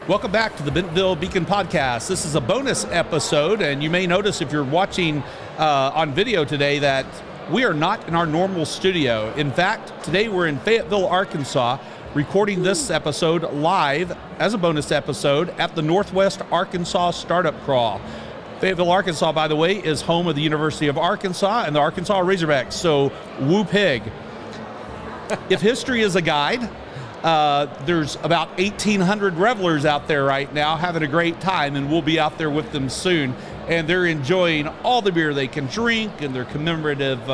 Welcome back to the Bentonville Beacon podcast. This is a bonus episode, and you may notice if you're watching on video today that we are not in our normal studio. In fact, today we're in Fayetteville, Arkansas, recording this episode live as a bonus episode at the Northwest Arkansas Startup Crawl. Fayetteville, Arkansas, by the way, is home of the University of Arkansas and the Arkansas Razorbacks, so woo pig. If history is a guide, there's about 1,800 revelers out there right now having a great time, and we'll be out there with them soon. And they're enjoying all the beer they can drink in their commemorative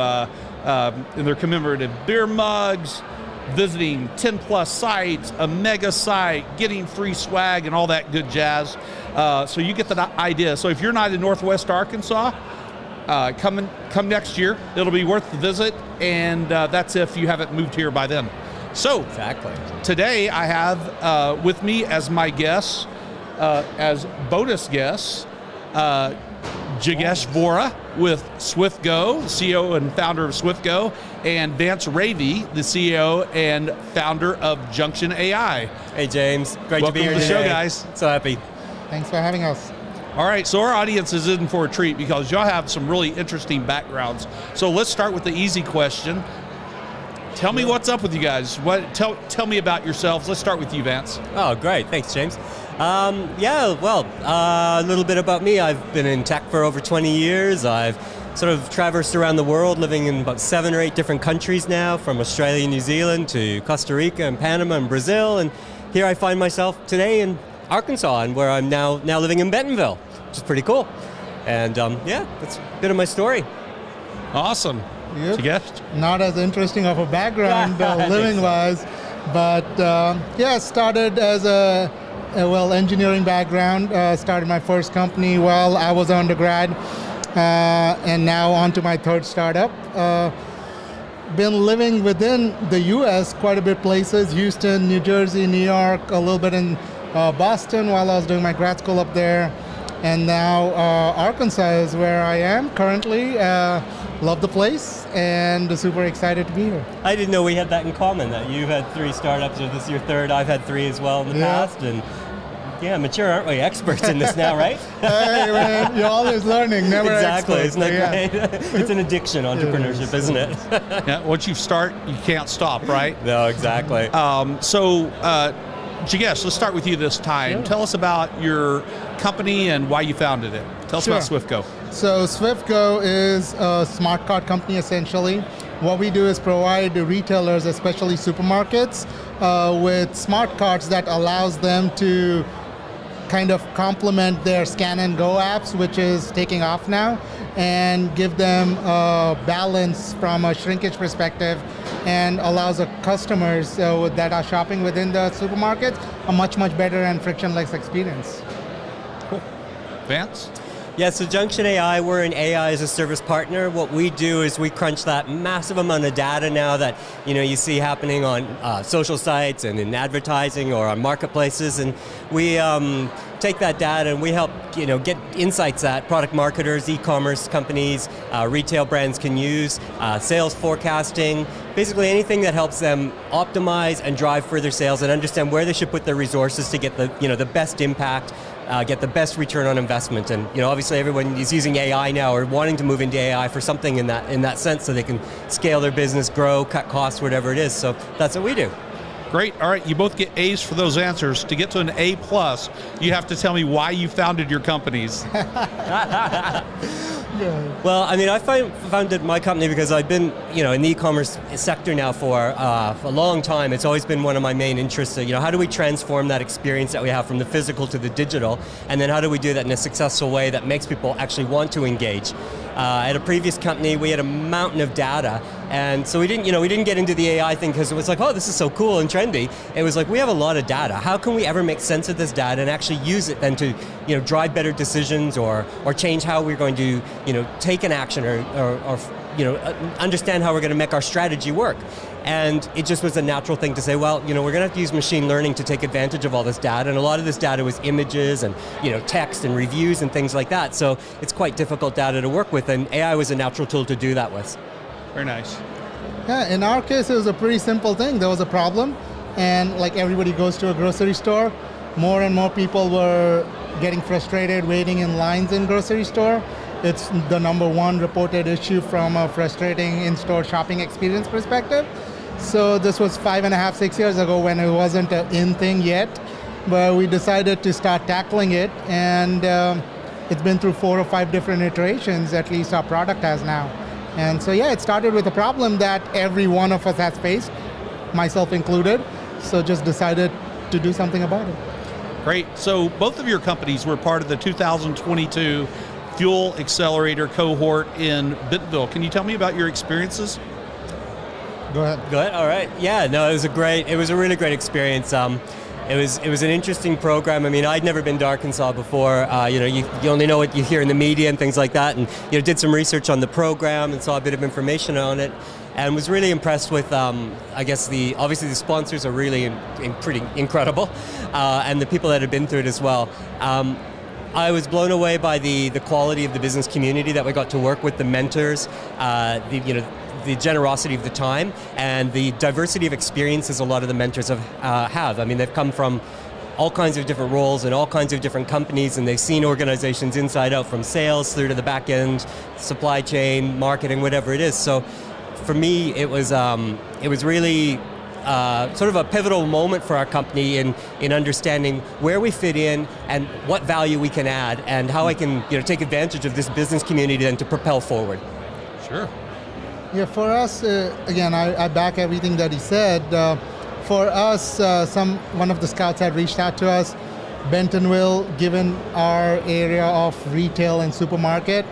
beer mugs, visiting 10 plus sites, a mega site, getting free swag and all that good jazz. So you get the idea. So if you're not in Northwest Arkansas, come next year. It'll be worth the visit, and that's if you haven't moved here by then. So exactly. Today I have with me as my guests, as bonus guests, Jigesh Vora with SwiftGo, CEO and founder of SwiftGo, and Vance Reavie, the CEO and founder of Junction AI. Hey James, great to be here Welcome to the today. show, guys. So happy. Thanks for having us. All right, so our audience is in for a treat because y'all have some really interesting backgrounds. So let's start with the easy question. Tell me what's up with you guys. Tell me about yourselves. Let's start with you, Vance. Oh, great. Thanks, James. A little bit about me. I've been in tech for over 20 years. I've sort of traversed around the world, living in about 7 or 8 different countries now, from Australia, New Zealand to Costa Rica and Panama and Brazil. And here I find myself today in Arkansas, and where I'm now living in Bentonville, which is pretty cool. And that's a bit of my story. Awesome. Yep. Jigesh? Not as interesting of a background living-wise, but started as a engineering background. Started my first company while I was undergrad, and now on to my third startup. Been living within the U.S. quite a bit places: Houston, New Jersey, New York, a little bit in Boston while I was doing my grad school up there, and now Arkansas is where I am currently. Love the place and super excited to be here. I didn't know we had that in common, that you've had 3 startups, or this is your third. I've had 3 as well in the past, and mature, aren't we? Experts in this now, right? Hey man, you're always learning, never exactly. expert. Isn't that great? It's an addiction, entrepreneurship, isn't it? Yeah, once you start, you can't stop, right? No, exactly. Jigesh, let's start with you this time. Sure. Tell us about your company and why you founded it. Tell us about SwiftGo. So SwiftGo is a smart card company, essentially. What we do is provide the retailers, especially supermarkets, with smart cards that allows them to kind of complement their scan and go apps, which is taking off now, and give them a balance from a shrinkage perspective, and allows the customers that are shopping within the supermarkets a much better and frictionless experience. Cool. Vance? Yeah, so Junction AI, we're an AI as a service partner. What we do is we crunch that massive amount of data now that you see happening on social sites and in advertising or on marketplaces, and we take that data and we help get insights that product marketers, e-commerce companies, retail brands can use, sales forecasting, basically anything that helps them optimize and drive further sales and understand where they should put their resources to get the best impact, get the best return on investment. And obviously everyone is using AI now or wanting to move into AI for something in that sense, so they can scale their business, grow, cut costs, whatever it is. So that's what we do. Great. All right, you both get A's for those answers. To get to an A+, you have to tell me why you founded your companies. Well, I founded my company because I've been, in the e-commerce sector now for a long time. It's always been one of my main interests. How do we transform that experience that we have from the physical to the digital, and then how do we do that in a successful way that makes people actually want to engage? At a previous company, we had a mountain of data, and so we didn't get into the AI thing because it was like, oh, this is so cool and trendy. It was like, we have a lot of data. How can we ever make sense of this data and actually use it then to, drive better decisions or change how we're going to, take an action or understand how we're going to make our strategy work? And it just was a natural thing to say, well, we're going to have to use machine learning to take advantage of all this data, and a lot of this data was images and text and reviews and things like that. So it's quite difficult data to work with, and AI was a natural tool to do that with. Very nice. Yeah, in our case, it was a pretty simple thing. There was a problem, and like everybody goes to a grocery store, more and more people were getting frustrated waiting in lines in grocery store. It's the number one reported issue from a frustrating in-store shopping experience perspective. So this was 5.5, 6 years ago when it wasn't an in thing yet, but we decided to start tackling it, and it's been through 4 or 5 different iterations, at least our product has now. And so yeah, it started with a problem that every one of us has faced, myself included, so just decided to do something about it. Great. So both of your companies were part of the 2022 Fuel Accelerator cohort in Bentonville. Can you tell me about your experiences? Go ahead. Go ahead. All right. Yeah. No, it was a really great experience. It was an interesting program. I mean, I'd never been to Arkansas before. You only know what you hear in the media and things like that. And did some research on the program and saw a bit of information on it, and was really impressed with. I guess obviously the sponsors are really pretty incredible, and the people that have been through it as well. I was blown away by the quality of the business community that we got to work with, the mentors, the generosity of the time, and the diversity of experiences a lot of the mentors have. I mean, they've come from all kinds of different roles and all kinds of different companies, and they've seen organizations inside out, from sales through to the back end, supply chain, marketing, whatever it is. So for me, it was really sort of a pivotal moment for our company in understanding where we fit in and what value we can add, and how I can take advantage of this business community and to propel forward. Sure. Yeah, for us, again, I back everything that he said. For us, one of the scouts had reached out to us. Bentonville, given our area of retail and supermarket,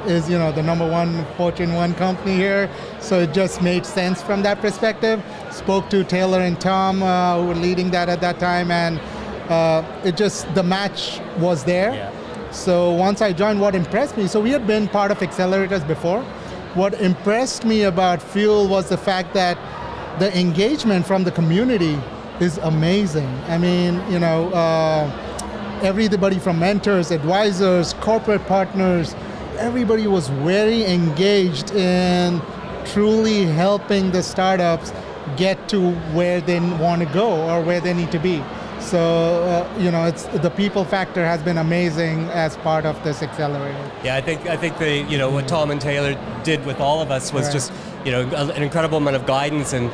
is the number one Fortune 1 company here, so it just made sense from that perspective. Spoke to Taylor and Tom, who were leading that at that time, and the match was there. Yeah. So once I joined, what impressed me, so we had been part of accelerators before. What impressed me about Fuel was the fact that the engagement from the community is amazing. I mean, everybody from mentors, advisors, corporate partners, everybody was very engaged in truly helping the startups get to where they want to go or where they need to be. So it's the people factor has been amazing as part of this accelerator. Yeah, I think what Tom and Taylor did with all of us was just an incredible amount of guidance, and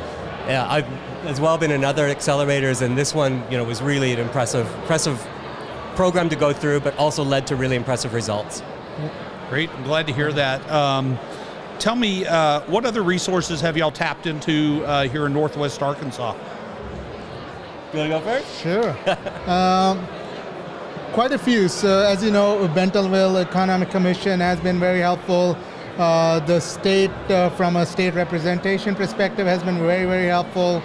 I've as well been in other accelerators, and this one was really an impressive program to go through, but also led to really impressive results. Great, I'm glad to hear that. Tell me, what other resources have y'all tapped into here in Northwest Arkansas? You want to go first? Sure. Quite a few. So as you know, Bentonville Economic Commission has been very helpful. The state, from a state representation perspective, has been very, very helpful.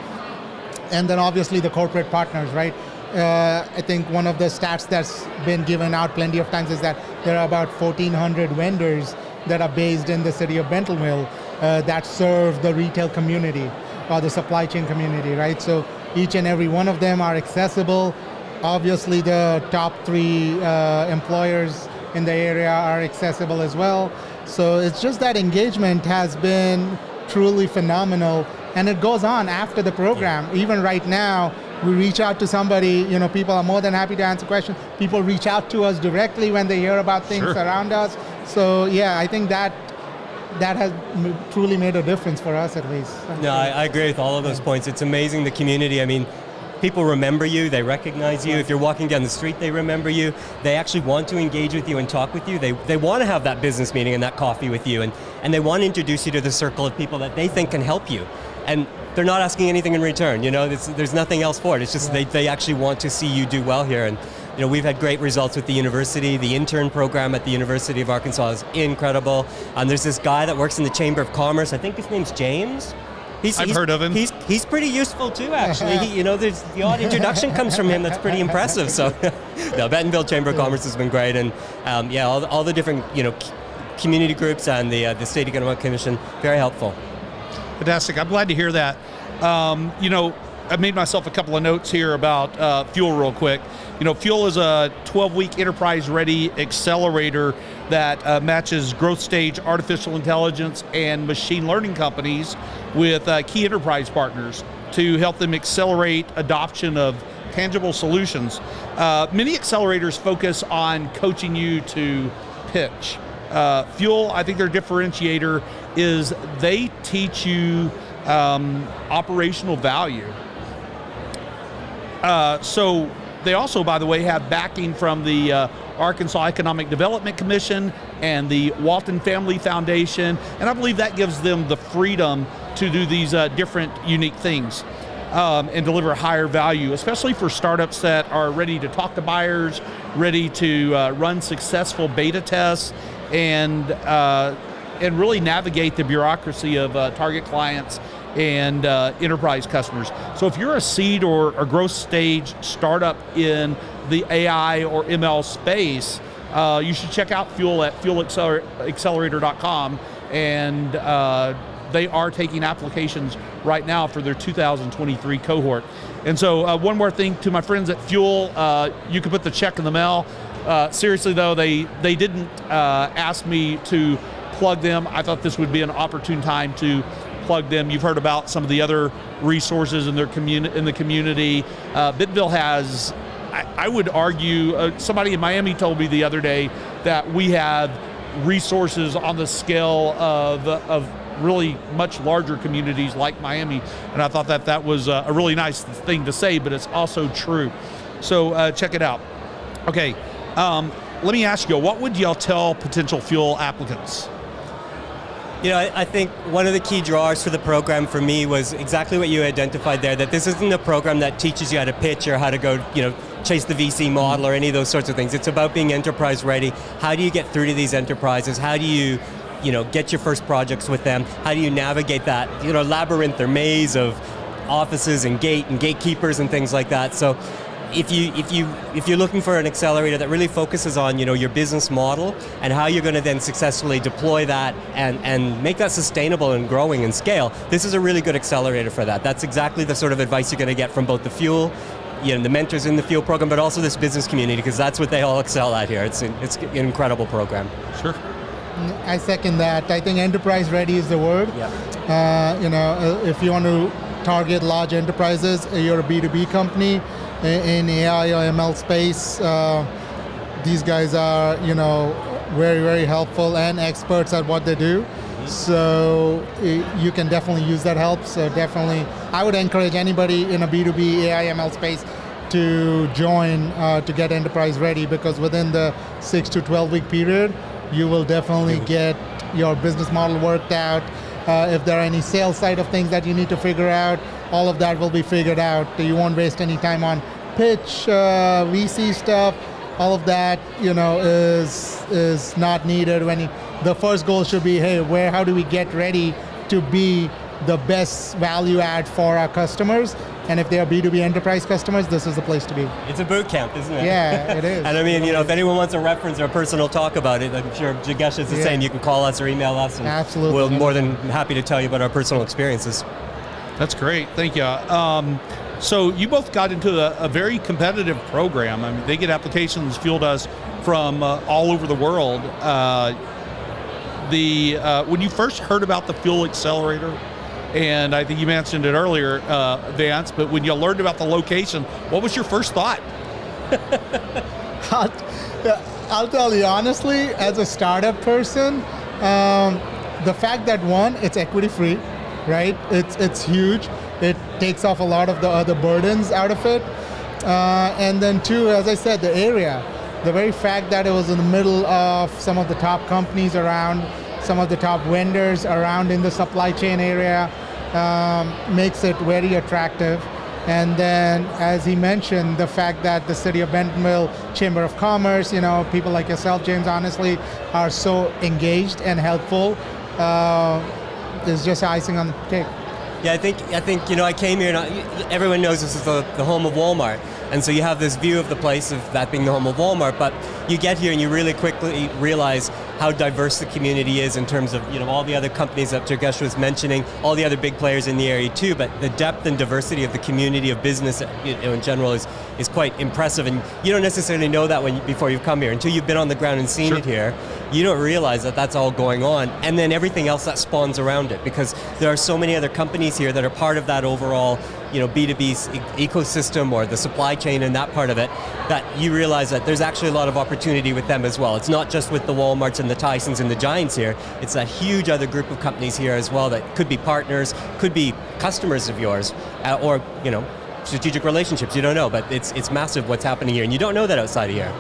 And then obviously the corporate partners, right? I think one of the stats that's been given out plenty of times is that there are about 1,400 vendors that are based in the city of Bentonville that serve the retail community or the supply chain community, right? So each and every one of them are accessible. Obviously the top 3 employers in the area are accessible as well. So it's just that engagement has been truly phenomenal, and it goes on after the program. Even right now, we reach out to somebody, people are more than happy to answer questions. People reach out to us directly when they hear about things around us. So yeah, I think that has truly made a difference for us, at least. No, I agree with all of those points. It's amazing, the community. I mean, people remember you, they recognize you. If you're walking down the street, they remember you. They actually want to engage with you and talk with you. They want to have that business meeting and that coffee with you, and they want to introduce you to the circle of people that they think can help you. And they're not asking anything in return, there's nothing else for it. It's just they actually want to see you do well here. And we've had great results with the university. The intern program at the University of Arkansas is incredible. There's this guy that works in the Chamber of Commerce. I think his name's James. I've heard of him. He's pretty useful too, actually. There's the odd introduction comes from him that's pretty impressive. So, no, Bentonville Chamber of Commerce has been great, and all the different community groups and the State Economic Commission, very helpful. Fantastic. I'm glad to hear that. I made myself a couple of notes here about Fuel real quick. Fuel is a 12-week enterprise-ready accelerator that matches growth stage artificial intelligence and machine learning companies with key enterprise partners to help them accelerate adoption of tangible solutions. Many accelerators focus on coaching you to pitch. Fuel, I think their differentiator is they teach you operational value. So they also, by the way, have backing from the Arkansas Economic Development Commission and the Walton Family Foundation, and I believe that gives them the freedom to do these different unique things and deliver higher value, especially for startups that are ready to talk to buyers, ready to run successful beta tests, and really navigate the bureaucracy of target clients and enterprise customers. So if you're a seed or growth stage startup in the AI or ML space, you should check out Fuel at fuelaccelerator.com, and they are taking applications right now for their 2023 cohort. And so one more thing to my friends at Fuel, you can put the check in the mail. Seriously though, they didn't ask me to plug them. I thought this would be an opportune time to plug them. You've heard about some of the other resources in their in the community. Bentonville has, I would argue, somebody in Miami told me the other day that we have resources on the scale of really much larger communities like Miami, and I thought that was a really nice thing to say, but it's also true. So check it out. Okay, let me ask you, what would y'all tell potential Fuel applicants? You know, I think one of the key drawers for the program for me was exactly what you identified there, that this isn't a program that teaches you how to pitch or how to go, chase the VC model or any of those sorts of things. It's about being enterprise ready. How do you get through to these enterprises? How do you, get your first projects with them? How do you navigate that, labyrinth or maze of offices and gatekeepers and things like that? So if you're looking for an accelerator that really focuses on your business model and how you're going to then successfully deploy that and make that sustainable and growing and scale, this is a really good accelerator for that. That's exactly the sort of advice you're going to get from both the Fuel, the mentors in the Fuel program, but also this business community, because that's what they all excel at here. It's an incredible program. Sure. I second that. I think enterprise ready is the word. Yeah. If you want to target large enterprises, you're a B2B company in AI or ML space. These guys are, very, very helpful and experts at what they do. So you can definitely use that help. So definitely, I would encourage anybody in a B2B AI ML space to join to get enterprise ready, because within the 6 to 12 week period, you will definitely get your business model worked out. If there are any sales side of things that you need to figure out, all of that will be figured out. You won't waste any time on pitch, VC stuff. All of that, is not needed. The first goal should be, hey, how do we get ready to be the best value add for our customers? And if they are B2B enterprise customers, this is the place to be. It's a boot camp, isn't it? Yeah, it is. And I mean, if anyone wants a reference or a personal talk about it, I'm sure Jigesh is the same. You can call us or email us. And absolutely. We're more than happy to tell you about our personal experiences. That's great, thank you. So you both got into a very competitive program. I mean, they get applications, Fuel does, from all over the world. When you first heard about the Fuel Accelerator, and I think you mentioned it earlier, Vance, but when you learned about the location, what was your first thought? I'll tell you honestly, as a startup person, the fact that one, it's equity free, right? It's huge. It takes off a lot of the other burdens out of it. And then two, as I said, the area. The very fact that it was in the middle of some of the top companies around, some of the top vendors around in the supply chain area, makes it very attractive. And then, as he mentioned, the fact that the City of Bentonville Chamber of Commerce, people like yourself, James, honestly, are so engaged and helpful, is just icing on the cake. Yeah, I think I came here, and everyone knows this is the home of Walmart. And so you have this view of the place of that being the home of Walmart, but you get here and you really quickly realize how diverse the community is in terms of all the other companies that Jigesh was mentioning, all the other big players in the area too, but the depth and diversity of the community of business in general is quite impressive, and you don't necessarily know that before you've come here. Until you've been on the ground and seen it here, you don't realize that that's all going on, and then everything else that spawns around it, because there are so many other companies here that are part of that overall B2B ecosystem or the supply chain and that part of it, that you realize that there's actually a lot of opportunity with them as well. It's not just with the Walmarts and the Tysons and the Giants here, it's a huge other group of companies here as well that could be partners, could be customers of yours, or strategic relationships, you don't know, but it's massive what's happening here, and you don't know that outside of here.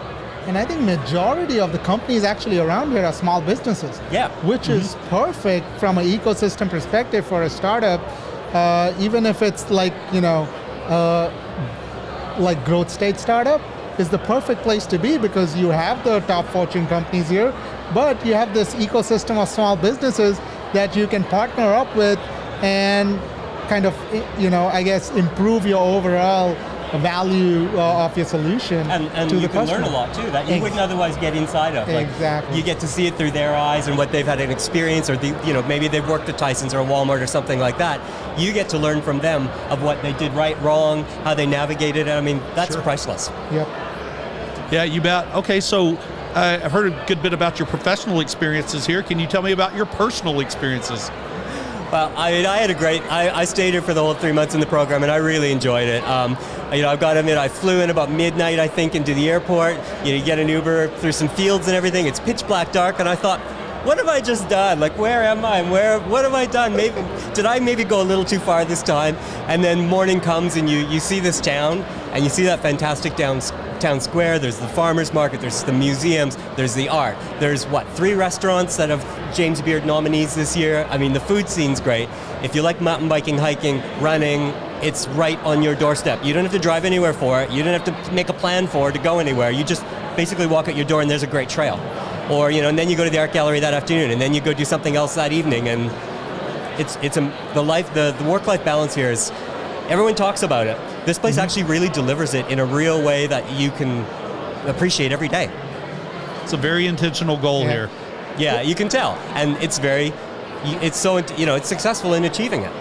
And I think majority of the companies actually around here are small businesses. Yeah. Which is perfect from an ecosystem perspective for a startup, even if it's like growth stage startup is the perfect place to be because you have the top fortune companies here, but you have this ecosystem of small businesses that you can partner up with and kind of, I guess, improve your overall value of your solution and to you the can customer. learn a lot too that you wouldn't otherwise get inside of. Exactly. You get to see it through their eyes and what they've had an experience, or maybe they've worked at Tyson's or Walmart or something like that. You get to learn from them of what they did right, wrong, how they navigated it. I mean, that's priceless. Yep. Yeah, you bet. Okay, so I've heard a good bit about your professional experiences here. Can you tell me about your personal experiences? Well, I had a great, I stayed here for the whole 3 months in the program and I really enjoyed it. I've got to admit, I flew in about midnight, I think, into the airport. You get an Uber through some fields and everything. It's pitch black dark, and I thought, what have I just done? Like, where am I? What have I done? Did I maybe go a little too far this time? And then morning comes and you see this town, and you see that fantastic town square. There's the farmers market, there's the museums, there's the art. There's 3 restaurants that have James Beard nominees this year. I mean, the food scene's great. If you like mountain biking, hiking, running, it's right on your doorstep. You don't have to drive anywhere for it. You don't have to make a plan for it to go anywhere. You just basically walk out your door and there's a great trail. Or, and then you go to the art gallery that afternoon, and then you go do something else that evening, and the work-life balance here is, everyone talks about it. This place actually really delivers it in a real way that you can appreciate every day. It's a very intentional goal here. Yeah, you can tell, and it's successful in achieving it.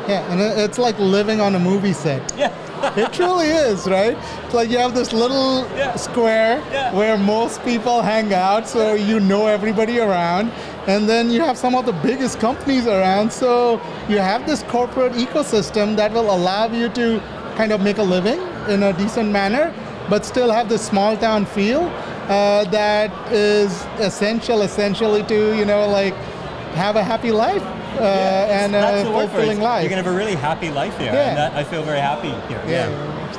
Yeah, and it's like living on a movie set. Yeah. It truly is, right? It's like you have this little square where most people hang out, so you know everybody around, and then you have some of the biggest companies around, so you have this corporate ecosystem that will allow you to kind of make a living in a decent manner, but still have this small town feel that is essentially to, have a happy life. And a fulfilling life. You're going to have a really happy life here, and that, I feel very happy here. Yeah.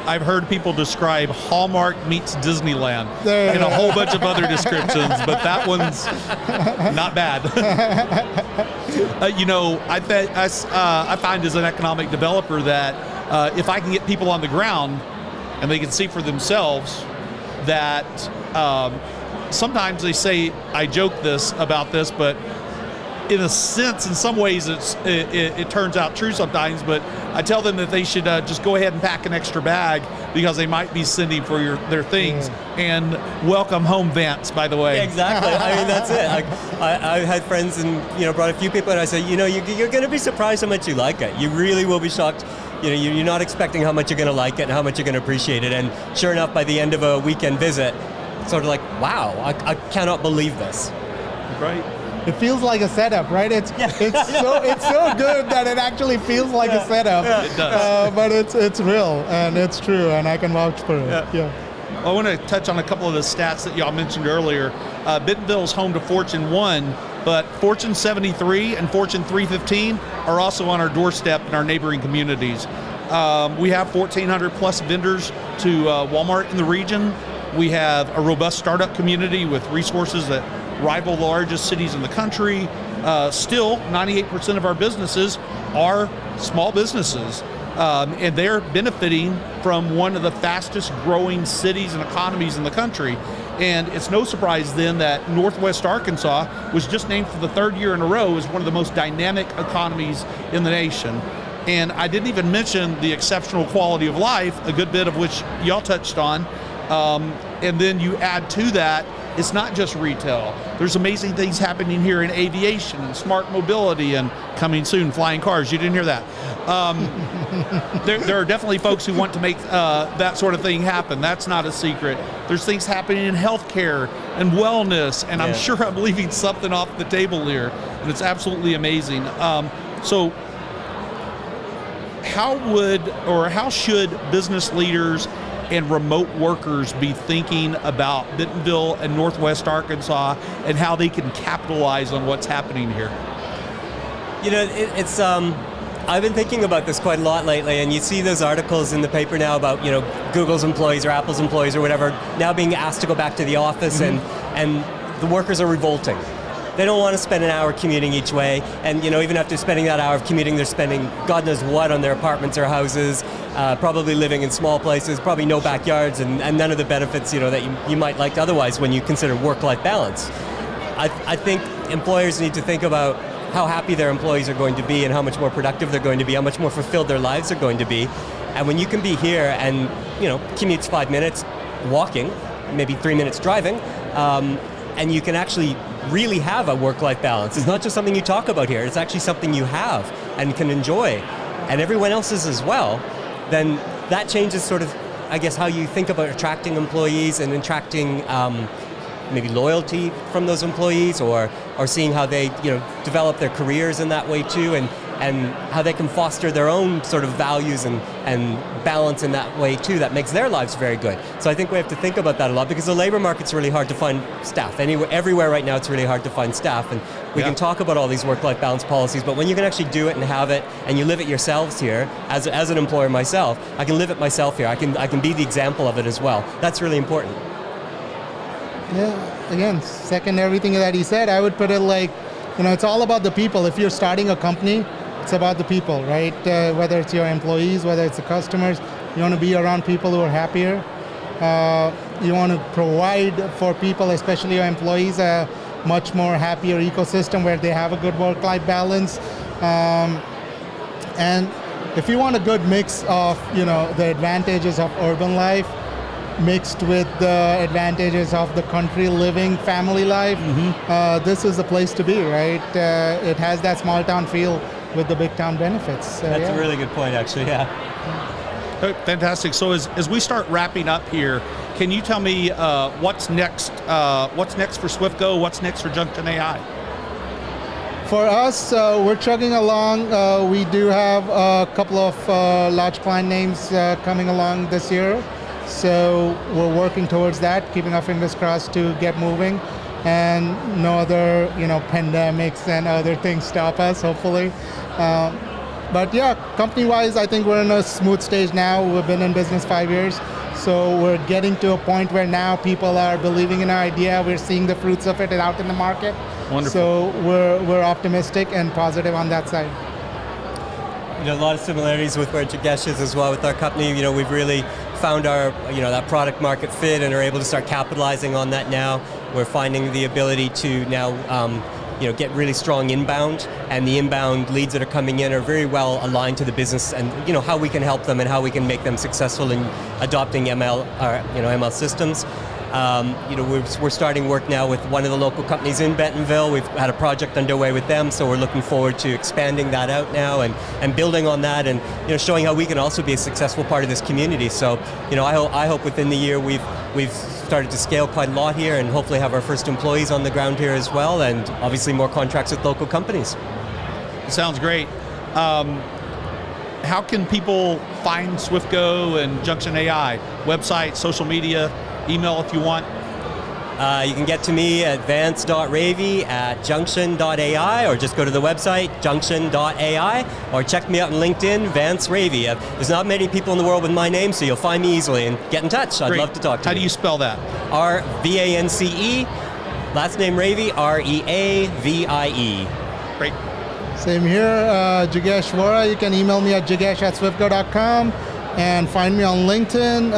I've heard people describe Hallmark meets Disneyland and a whole bunch of other descriptions, but that one's not bad. I find as an economic developer that if I can get people on the ground and they can see for themselves that sometimes they say, I joke about this, but in a sense, in some ways, it turns out true sometimes, but I tell them that they should just go ahead and pack an extra bag because they might be sending for their things. And welcome home, Vance, by the way. Yeah, exactly. I mean, that's it. I had friends and brought a few people, and I said, you're going to be surprised how much you like it. You really will be shocked. You're not expecting how much you're going to like it and how much you're going to appreciate it. And sure enough, by the end of a weekend visit, it's sort of like, wow, I cannot believe this. Right. It feels like a setup, right? It's so good that it actually feels like a setup. Yeah. It does. But it's real and it's true, and I can vouch for it. Yeah. I want to touch on a couple of the stats that y'all mentioned earlier. Bentonville's home to Fortune 1, but Fortune 73 and Fortune 315 are also on our doorstep in our neighboring communities. We have 1,400 plus vendors to Walmart in the region. We have a robust startup community with resources that rival the largest cities in the country. Still, 98% of our businesses are small businesses, and they're benefiting from one of the fastest growing cities and economies in the country. And it's no surprise then that Northwest Arkansas was just named for the 3rd year in a row as one of the most dynamic economies in the nation. And I didn't even mention the exceptional quality of life, a good bit of which y'all touched on. And then you add to that, it's not just retail. There's amazing things happening here in aviation and smart mobility and coming soon, flying cars. You didn't hear that. There are definitely folks who want to make that sort of thing happen. That's not a secret. There's things happening in healthcare and wellness, and I'm sure I'm leaving something off the table here, and it's absolutely amazing. So how should business leaders and remote workers be thinking about Bentonville and Northwest Arkansas and how they can capitalize on what's happening here? You know, it's I've been thinking about this quite a lot lately, and you see those articles in the paper now about, you know, Google's employees or Apple's employees or whatever now being asked to go back to the office, and the workers are revolting. They don't want to spend an hour commuting each way, and you know, even after spending that hour of commuting, they're spending God knows what on their apartments or houses, probably living in small places, probably no backyards, and none of the benefits, you know, that you might like otherwise when you consider work-life balance. I think employers need to think about how happy their employees are going to be and how much more productive they're going to be, how much more fulfilled their lives are going to be. And when you can be here and, you know, commutes 5 minutes walking, maybe 3 minutes driving, and you can actually really have a work-life balance. It's not just something you talk about here, it's actually something you have and can enjoy, and everyone else is as well, then that changes sort of, I guess, how you think about attracting employees and attracting maybe loyalty from those employees, or seeing how they, you know, develop their careers in that way too, and how they can foster their own sort of values and balance in that way too, that makes their lives very good. So I think we have to think about that a lot, because the labor market's really hard to find staff. Everywhere right now it's really hard to find staff, and we can talk about all these work-life balance policies, but when you can actually do it and have it, and you live it yourselves here, as an employer myself, I can live it myself here, I can be the example of it as well. That's really important. Yeah, again, second everything that he said, I would put it like, you know, it's all about the people. If you're starting a company, it's about the people, right? Whether it's your employees, whether it's the customers, you want to be around people who are happier. You want to provide for people, especially your employees, a much more happier ecosystem where they have a good work-life balance. And if you want a good mix of, you know, the advantages of urban life mixed with the advantages of the country living family life, this is the place to be, right? It has that small town feel with the big town benefits. That's a really good point, actually, yeah. Fantastic. So as we start wrapping up here, can you tell me what's next for SwiftGo, what's next for Junction AI? For us, we're chugging along. We do have a couple of large client names coming along this year. So we're working towards that, keeping our fingers crossed to get moving, and no other, you know, pandemics and other things stop us, hopefully. But yeah, company-wise, I think we're in a smooth stage now. We've been in business 5 years, so we're getting to a point where now people are believing in our idea. We're seeing the fruits of it out in the market. Wonderful. So we're optimistic and positive on that side. You know, a lot of similarities with where Jigesh is as well with our company. You know, we've really found our, you know, that product market fit and are able to start capitalizing on that now. We're finding the ability to now, you know, get really strong inbound, and the inbound leads that are coming in are very well aligned to the business and, you know, how we can help them and how we can make them successful in adopting ML systems. You know, we're starting work now with one of the local companies in Bentonville. We've had a project underway with them, so we're looking forward to expanding that out now and building on that, and, you know, showing how we can also be a successful part of this community. So, you know, I hope within the year we've started to scale quite a lot here, and hopefully have our first employees on the ground here as well, and obviously more contracts with local companies. Sounds great. How can people find SwiftGo and Junction AI? Website, social media, email if you want? You can get to me at vance.reavie@junction.ai, or just go to the website, junction.ai, or check me out on LinkedIn, Vance Reavie. There's not many people in the world with my name, so you'll find me easily, and get in touch. I'd love to talk to you. How do you spell that? R-V-A-N-C-E, last name Reavie, R-E-A-V-I-E. Great. Same here, Jigesh Vora. You can email me at jigesh@swiftgo.com and find me on LinkedIn,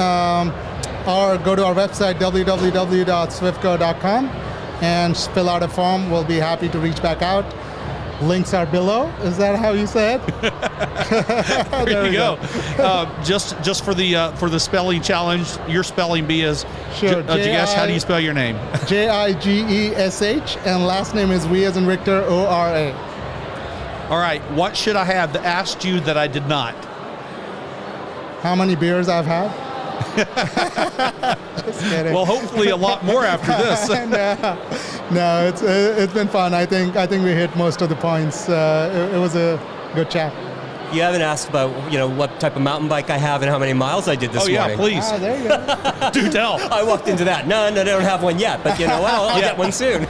or go to our website, www.swiftgo.com, and fill out a form. We'll be happy to reach back out. Links are below. Is that how you say it? There you go. Just for the spelling challenge, your spelling bee is sure. Jigesh. How do you spell your name? Jigesh, and last name is V as in Victor, O-R-A. All right. What should I have asked you that I did not? How many beers I've had? Just kidding. Well, hopefully a lot more after this. No, it's been fun. I think we hit most of the points. It was a good chat. You haven't asked about what type of mountain bike I have and how many miles I did this morning. Oh yeah, please. There you go. Do tell. I walked into that. No, I don't have one yet, but you know what? I'll get one soon.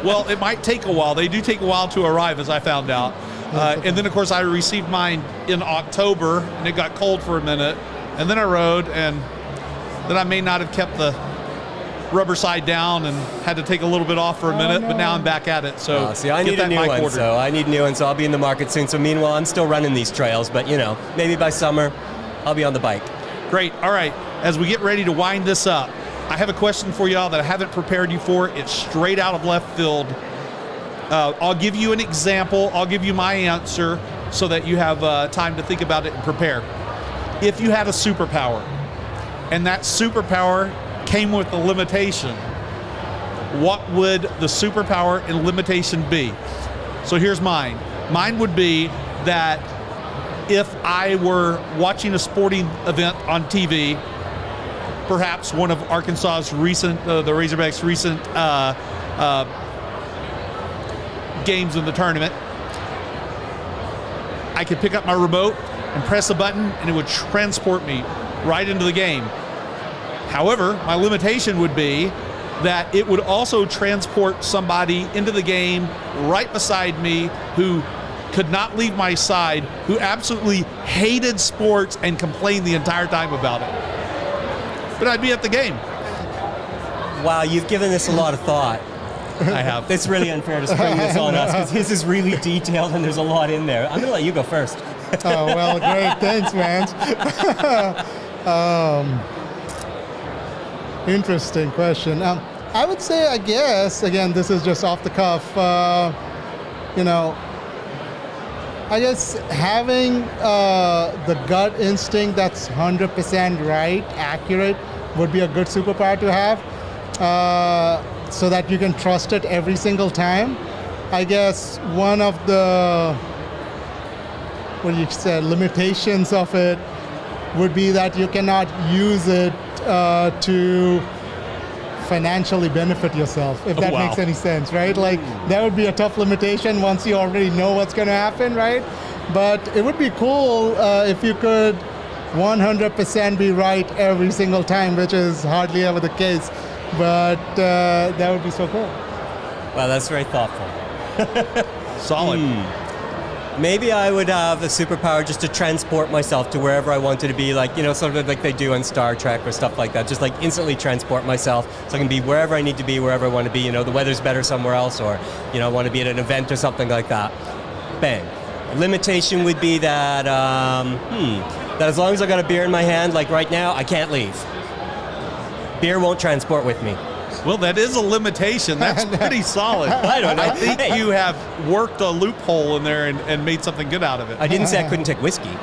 Well, it might take a while. They do take a while to arrive, as I found out. And then, of course, I received mine in October, and it got cold for a minute. And then I rode, and then I may not have kept the rubber side down and had to take a little bit off for a minute, but now I'm back at it. So see, I need a new one. So I need a new one. So I'll be in the market soon. So meanwhile, I'm still running these trails, but maybe by summer, I'll be on the bike. Great. All right. As we get ready to wind this up, I have a question for y'all that I haven't prepared you for. It's straight out of left field. I'll give you an example. I'll give you my answer so that you have time to think about it and prepare. If you had a superpower, and that superpower came with a limitation, what would the superpower and limitation be? So here's mine. Mine would be that if I were watching a sporting event on TV, perhaps one of Arkansas's recent, the Razorbacks' recent games in the tournament, I could pick up my remote and press a button and it would transport me right into the game. However, my limitation would be that it would also transport somebody into the game right beside me who could not leave my side, who absolutely hated sports and complained the entire time about it. But I'd be at the game. Wow, you've given this a lot of thought. I have. It's really unfair to spring this on us because his is really detailed and there's a lot in there. I'm going to let you go first. Oh, well, great. Thanks, Vance. Interesting question. I would say, I guess, again, this is just off the cuff, I guess having the gut instinct that's 100% right, accurate, would be a good superpower to have, so that you can trust it every single time. I guess one of the, limitations of it would be that you cannot use it to financially benefit yourself, if that makes any sense, right? Like, that would be a tough limitation once you already know what's going to happen, right? But it would be cool if you could 100% be right every single time, which is hardly ever the case. But that would be so cool. Wow, that's very thoughtful. Solid. Maybe I would have a superpower just to transport myself to wherever I wanted to be, like, sort of like they do on Star Trek or stuff like that. Just like instantly transport myself so I can be wherever I need to be, wherever I want to be. The weather's better somewhere else, or, I want to be at an event or something like that. Bang. Limitation would be that, that as long as I got a beer in my hand, like right now, I can't leave. Beer won't transport with me. Well, that is a limitation. That's pretty solid. I don't know. I think you have worked a loophole in there and made something good out of it. I didn't say I couldn't take whiskey.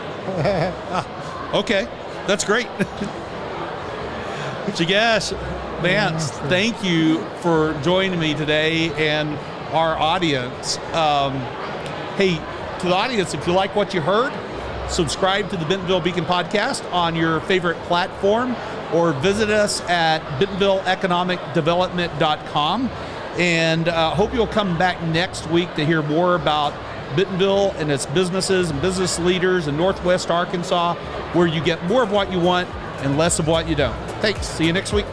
Okay, that's great. Jigesh, Vance, thank you for joining me today and our audience. Hey, to the audience, if you like what you heard, subscribe to the Bentonville Beacon podcast on your favorite platform, or visit us at bentonvilleeconomicdevelopment.com. And hope you'll come back next week to hear more about Bentonville and its businesses and business leaders in Northwest Arkansas, where you get more of what you want and less of what you don't. Thanks. See you next week.